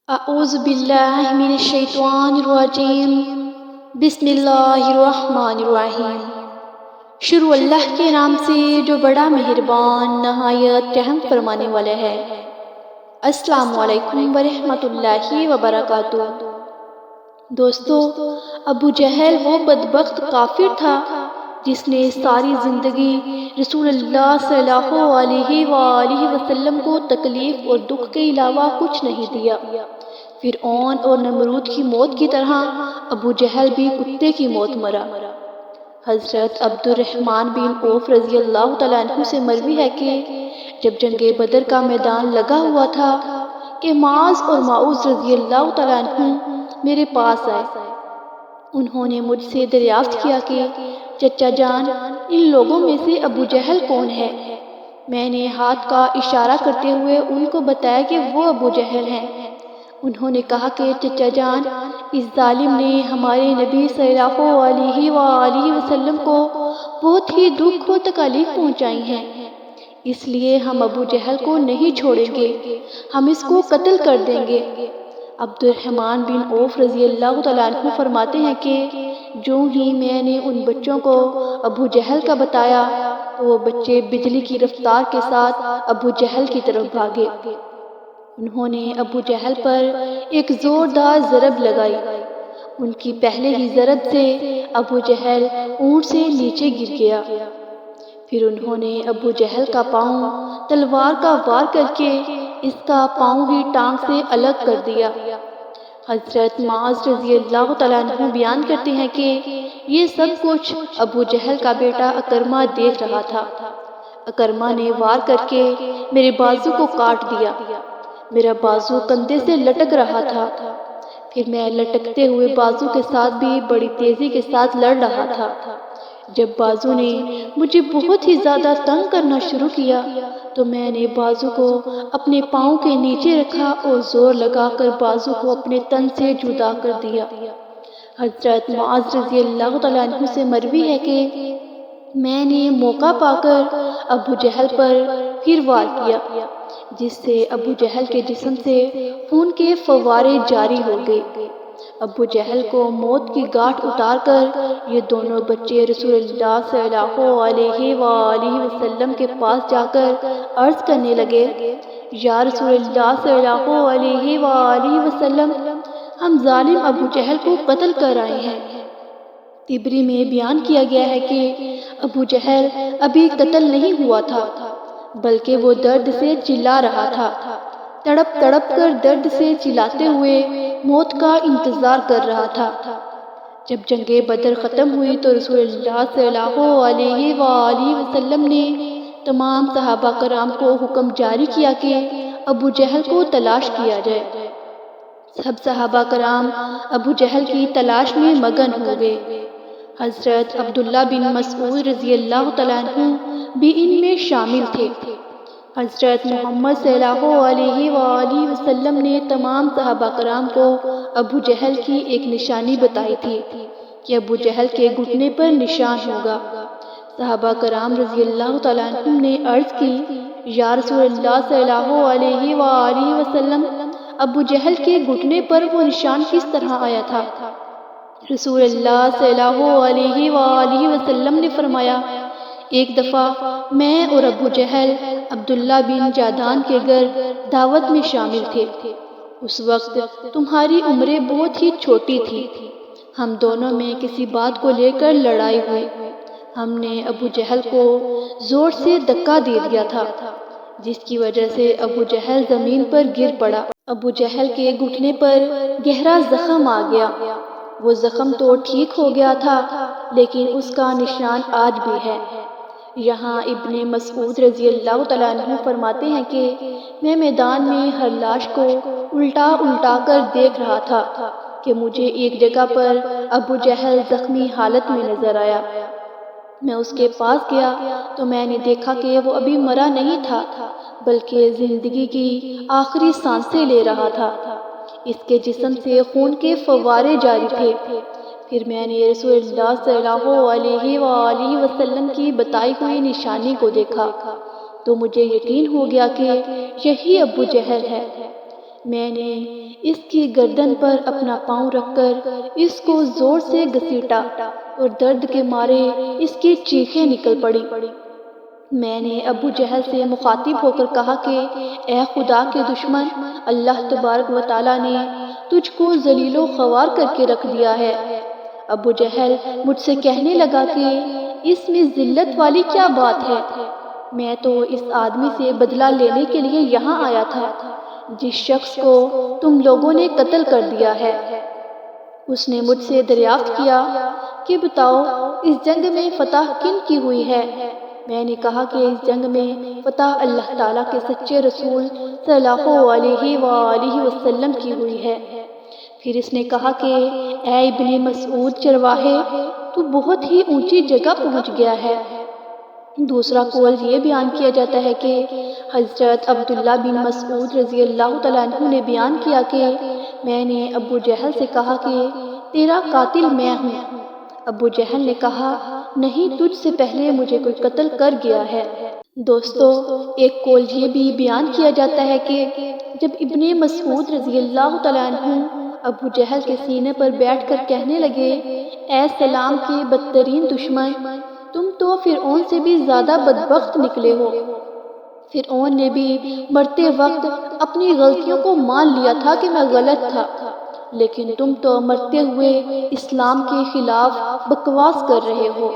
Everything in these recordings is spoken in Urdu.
اعوذ باللہ من الشیطان الرجیم بسم اللہ الرحمن الرحیم۔ شروع اللہ کے نام سے جو بڑا مہربان نہایت رحم فرمانے والا ہے۔ السلام علیکم ورحمۃ اللہ وبرکاتہ۔ دوستو، ابو جہل وہ بدبخت کافر تھا جس نے ساری زندگی رسول اللہ صلی اللہ علیہ وآلہ وسلم کو تکلیف اور دکھ کے علاوہ کچھ نہیں دیا۔ فرعون اور نمرود کی موت کی طرح ابو جہل بھی کتے کی موت مرا۔ حضرت عبد الرحمن بن عوف رضی اللہ تعالیٰ عنہ سے مروی ہے کہ جب جنگ بدر کا میدان لگا ہوا تھا کہ معاذ اور معوذ رضی اللہ تعالیٰ عنہ میرے پاس آئے۔ انہوں نے مجھ سے دریافت کیا کہ چچا جان، ان لوگوں میں سے ابو جہل کون ہے؟ میں نے ہاتھ کا اشارہ کرتے ہوئے ان کو بتایا کہ وہ ابو جہل ہیں۔ انہوں نے کہا کہ چچا جان، اس ظالم نے ہمارے نبی صلی اللہ علیہ وآلہ وسلم کو بہت ہی دکھ و تکالیف پہنچائی ہیں، اس لیے ہم ابو جہل کو نہیں چھوڑیں گے، ہم اس کو قتل کر دیں گے۔ عبد الرحمن بن عوف رضی اللہ تعالیٰ عنہ فرماتے ہیں کہ جو ہی میں نے ان بچوں کو ابو جہل کا بتایا تو وہ بچے بجلی کی رفتار کے ساتھ ابو جہل کی طرف بھاگے۔ انہوں نے ابو جہل پر ایک زوردار ضرب لگائی۔ ان کی پہلے ہی ضرب سے ابو جہل اونٹ سے نیچے گر گیا۔ پھر انہوں نے ابو جہل کا پاؤں تلوار کا وار کر کے اس کا پاؤں ہی ٹانگ سے الگ کر دیا۔ حضرت معاذ رضی اللہ تعالیٰ عنہ بیان کرتے ہیں کہ یہ سب کچھ ابو جہل کا بیٹا اکرمہ دیکھ رہا تھا۔ اکرمہ نے وار کر کے میرے بازو کو کاٹ دیا۔ میرا بازو کندھے سے لٹک رہا تھا۔ پھر میں لٹکتے ہوئے بازو کے ساتھ بھی بڑی تیزی کے ساتھ لڑ رہا تھا۔ جب بازو نے مجھے بہت ہی زیادہ تنگ کرنا شروع کیا تو میں نے بازو کو اپنے پاؤں کے نیچے رکھا اور زور لگا کر بازو کو اپنے تن سے جدا کر دیا۔ حضرت معاذ رضی اللہ تعالیٰ عنہ سے مروی ہے کہ میں نے موقع پا کر ابو جہل پر پھر وار کیا، جس سے ابو جہل کے جسم سے خون کے فوارے جاری ہو گئے۔ ابو جہل کو موت کی گاٹھ اتار کر یہ دونوں بچے رسول اللہ صلی اللہ علیہ وآلہ وسلم کے پاس جا کر عرض کرنے لگے، یا رسول اللہ صلی اللہ علیہ وآلہ وسلم، ہم ظالم ابو جہل کو قتل کر آئے ہیں۔ طبری میں بیان کیا گیا ہے کہ ابو جہل ابھی قتل نہیں ہوا تھا، بلکہ وہ درد سے چلا رہا تھا، تڑپ تڑپ کر درد سے چلاتے ہوئے موت کا انتظار کر رہا تھا۔ جب جنگ بدر ختم ہوئی تو رسول اللہ صلی اللہ علیہ وآلہ وسلم نے تمام صحابہ کرام کو حکم جاری کیا کہ ابو جہل کو تلاش کیا جائے۔ سب صحابہ کرام ابو جہل کی تلاش میں مگن ہو گئے۔ حضرت عبداللہ بن مسعود رضی اللہ تعالیٰ عنہ بھی ان میں شامل تھے۔ حضرت محمد صلی اللہ علیہ وآلہ وسلم نے تمام صحابہ کرام کو ابو جہل کی ایک نشانی بتائی تھی کہ ابو جہل کے گھٹنے پر نشان ہوگا۔ صحابہ کرام رضی اللہ تعالیٰ عنہ نے عرض کی، یا رسول اللہ صلی اللہ علیہ وآلہ وسلم، ابو جہل کے گھٹنے پر وہ نشان کس طرح آیا تھا؟ رسول اللہ صلی اللہ علیہ وآلہ وسلم نے فرمایا، ایک دفعہ میں اور ابو جہل عبداللہ بن جادان کے گھر دعوت میں شامل تھے۔ اس وقت تمہاری عمریں بہت ہی چھوٹی تھی۔ ہم دونوں میں کسی بات کو لے کر لڑائی ہوئی۔ ہم نے ابو جہل کو زور سے دھکا دے دیا تھا، جس کی وجہ سے ابو جہل زمین پر گر پڑا۔ ابو جہل کے گھٹنے پر گہرا زخم آ گیا۔ وہ زخم تو ٹھیک ہو گیا تھا، لیکن اس کا نشان آج بھی ہے۔ یہاں ابن مسعود رضی اللہ تعالیٰ عنہ فرماتے ہیں کہ میں میدان میں ہر لاش کو الٹا الٹا کر دیکھ رہا تھا کہ مجھے ایک جگہ پر ابو جہل زخمی حالت میں نظر آیا۔ میں اس کے پاس گیا تو میں نے دیکھا کہ وہ ابھی مرا نہیں تھا، بلکہ زندگی کی آخری سانسیں لے رہا تھا۔ اس کے جسم سے خون کے فوارے جاری تھے۔ پھر میں نے رسول اللہ صلی اللہ علیہ وآلہ وسلم کی بتائی ہوئی نشانی کو دیکھا تو مجھے یقین ہو گیا کہ یہی ابو جہل ہے۔ میں نے اس کی گردن پر اپنا پاؤں رکھ کر اس کو زور سے گھسیٹا اور درد کے مارے اس کی چیخیں نکل پڑی۔ میں نے ابو جہل سے مخاطب ہو کر کہا کہ اے خدا کے دشمن، اللہ تبارک و تعالیٰ نے تجھ کو ذلیل و خوار کر کے رکھ دیا ہے۔ ابو جہل مجھ سے کہنے لگا کہ اس میں ذلت والی کیا بات ہے؟ میں تو اس آدمی سے بدلہ لینے کے لیے یہاں آیا تھا جس شخص کو تم لوگوں نے قتل کر دیا ہے۔ اس نے مجھ سے دریافت کیا کہ بتاؤ اس جنگ میں فتح کن کی ہوئی ہے؟ میں نے کہا کہ اس جنگ میں فتح اللہ تعالیٰ کے سچے رسول صلی اللہ علیہ وآلہ وسلم کی ہوئی ہے۔ پھر اس نے کہا کہ اے ابن مسعود چرواہے، تو بہت ہی اونچی جگہ پہنچ گیا ہے۔ دوسرا قول یہ بیان کیا جاتا ہے کہ حضرت عبداللہ بن مسعود رضی اللہ تعالیٰ عنہ نے بیان کیا کہ میں نے ابو جہل سے کہا کہ تیرا قاتل میں ہوں۔ ابو جہل نے کہا نہیں، تجھ سے پہلے مجھے کوئی قتل کر گیا ہے۔ دوستو، ایک قول یہ بھی بیان کیا جاتا ہے کہ جب ابن مسعود رضی اللہ تعالیٰ عنہ ابو جہل کے سینے پر بیٹھ کر کہنے لگے اے سلام کے بدترین دشمن، تم تو فرعون سے بھی زیادہ بدبخت نکلے ہو۔ فرعون نے بھی مرتے وقت اپنی غلطیوں کو مان لیا تھا کہ میں غلط تھا، لیکن تم تو مرتے ہوئے اسلام کے خلاف بکواس کر رہے ہو۔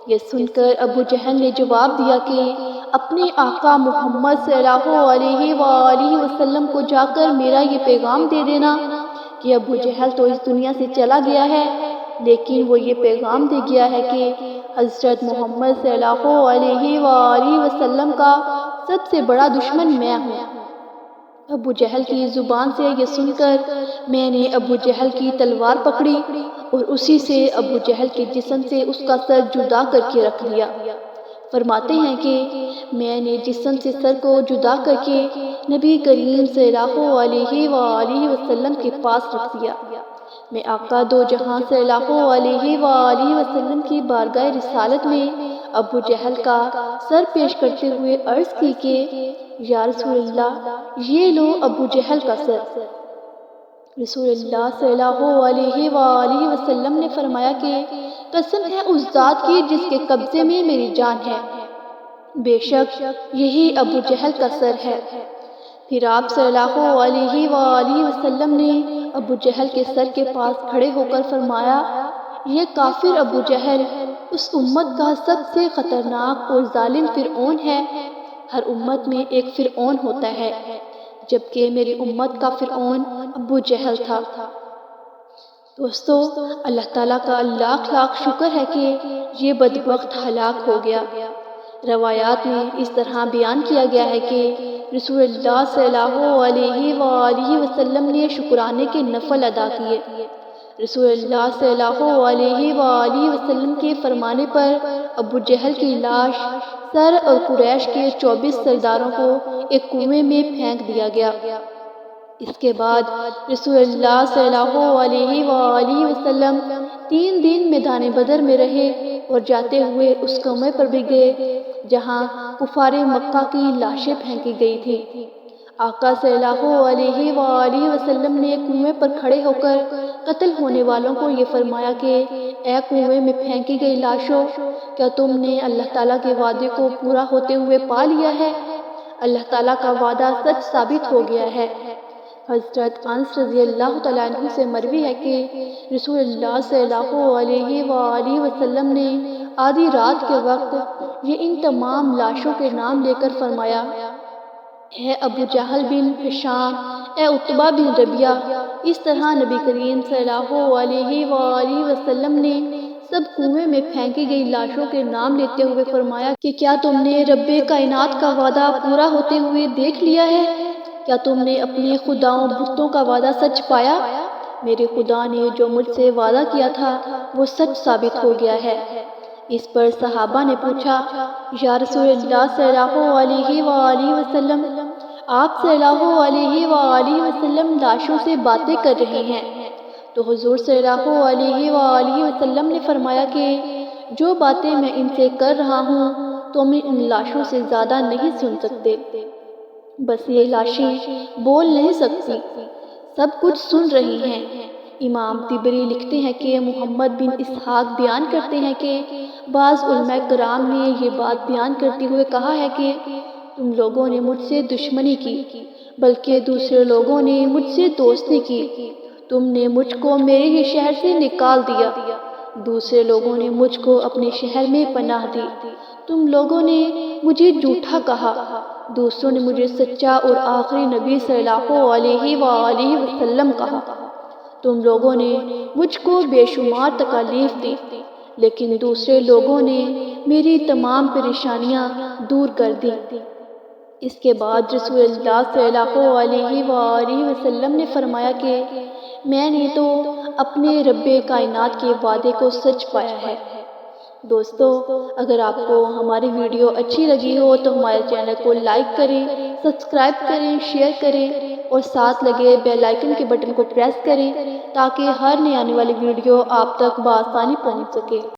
یہ سن کر ابو جہل نے جواب دیا کہ اپنے آقا محمد صلی اللہ علیہ وآلہ وسلم کو جا کر میرا یہ پیغام دے دینا کہ ابو جہل تو اس دنیا سے چلا گیا ہے، لیکن وہ یہ پیغام دے گیا ہے کہ حضرت محمد صلی اللہ علیہ وآلہ وسلم کا سب سے بڑا دشمن میں ہوں۔ ابو جہل کی زبان سے یہ سن کر میں نے ابو جہل کی تلوار پکڑی اور اسی سے ابو جہل کے جسم سے اس کا سر جدا کر کے رکھ لیا۔ فرماتے ہیں کہ میں نے جسم سے سر کو جدا کر کے نبی کریم صلی اللہ علیہ وآلہ وسلم کے پاس رکھ دیا۔ میں آقا دو جہاں صلی اللہ علیہ وآلہ وسلم کی بارگاہ رسالت میں ابو جہل کا سر پیش کرتے ہوئے عرض کی کہ یا رسول اللہ، یہ لو ابو جہل کا سر۔ رسول اللہ صلی اللہ علیہ وآلہ وسلم نے فرمایا کہ قسم ہے اس ذات کی جس کے قبضے میں میری جان ہے، بے شک یہی ابو جہل کا سر ہے۔ پھر آپ صلی اللہ علیہ وآلہ وسلم نے ابو جہل کے سر کے پاس کھڑے ہو کر فرمایا یہ کافر ابو جہل اس امت کا سب سے خطرناک اور ظالم فرعون ہے۔ ہر امت میں ایک فرعون ہوتا ہے، جبکہ میری امت کا فرعون ابو جہل تھا۔ دوستو، اللہ تعالیٰ کا لاکھ لاکھ شکر ہے کہ یہ بدبخت ہلاک ہو گیا۔ روایات میں اس طرح بیان کیا گیا ہے کہ رسول اللہ صلی اللہ علیہ وآلہ وسلم نے شکرانے کے نفل ادا کیے۔ رسول اللہ صلی اللہ علیہ وآلہ وسلم کے فرمانے پر ابو جہل کی لاش سر اور قریش کے 24 سرداروں کو ایک کنویں میں پھینک دیا گیا۔ اس کے بعد رسول اللہ صلی اللہ علیہ وآلہ وسلم 3 دن میدان بدر میں رہے اور جاتے ہوئے اس کنویں پر بھی گئے جہاں کفار مکہ کی لاشیں پھینکی گئی تھی۔ آقا صلی اللہ علیہ وآلہ وسلم نے کنویں پر کھڑے ہو کر قتل ہونے والوں کو یہ فرمایا کہ اے کنویں میں پھینکی گئی لاشوں، کیا تم نے اللہ تعالیٰ کے وعدے کو پورا ہوتے ہوئے پا لیا ہے؟ اللہ تعالیٰ کا وعدہ سچ ثابت ہو گیا ہے۔ حضرت انس رضی اللہ تعالیٰ عنہ سے مروی ہے کہ رسول اللہ صلی اللہ علیہ وآلہ وسلم نے آدھی رات کے وقت یہ ان تمام لاشوں کے نام لے کر فرمایا اے ابو جہل بن ہشام، اے عتبہ بن ربیعہ۔ اس طرح نبی کریم صلی اللہ علیہ وآلہ وسلم نے سب کنویں میں پھینکی گئی لاشوں کے نام لیتے ہوئے فرمایا کہ کیا تم نے رب کائنات کا وعدہ پورا ہوتے ہوئے دیکھ لیا ہے؟ کیا تم نے اپنے خداؤں بتوں کا وعدہ سچ پایا؟ میرے خدا نے جو مجھ سے وعدہ کیا تھا وہ سچ ثابت ہو گیا ہے۔ اس پر صحابہ نے پوچھا یا رسول اللہ صلی اللہ علیہ وآلہ وسلم، آپ صلی اللہ علیہ وآلہ وسلم لاشوں سے باتیں کر رہے ہیں، تو حضور صلی اللہ علیہ وآلہ وسلم نے فرمایا کہ جو باتیں میں ان سے کر رہا ہوں تم ان لاشوں سے زیادہ نہیں سن سکتے۔ بس یہ لاشیں بول نہیں سکتی، سب کچھ سن رہی ہیں۔ امام طبری لکھتے ہیں کہ محمد بن اسحاق بیان کرتے ہیں کہ بعض علماء کرام نے یہ بات بیان کرتے ہوئے کہا ہے کہ تم لوگوں نے مجھ سے دشمنی کی، بلکہ دوسرے لوگوں نے مجھ سے دوستی کی۔ تم نے مجھ کو میرے ہی شہر سے نکال دیا، دوسرے لوگوں نے مجھ کو اپنے شہر میں پناہ دی۔ تم لوگوں نے مجھے جھوٹا کہا، دوسروں نے مجھے سچا اور آخری نبی صلی اللہ علیہ وآلہ وسلم کہا۔ تم لوگوں نے مجھ کو بے شمار تکالیف دی، لیکن دوسرے لوگوں نے میری تمام پریشانیاں دور کر دی۔ اس کے بعد رسول اللہ صلی اللہ علیہ وآلہ وسلم نے فرمایا کہ میں نے تو اپنے رب کائنات کے وعدے کو سچ پایا ہے۔ دوستو، اگر آپ کو ہماری ویڈیو اچھی لگی ہو تو ہمارے چینل کو لائک کریں، سبسکرائب کریں، شیئر کریں اور ساتھ لگے بیل آئیکن کے بٹن کو پریس کریں تاکہ ہر نئی آنے والی ویڈیو آپ تک بآسانی پہنچ سکے۔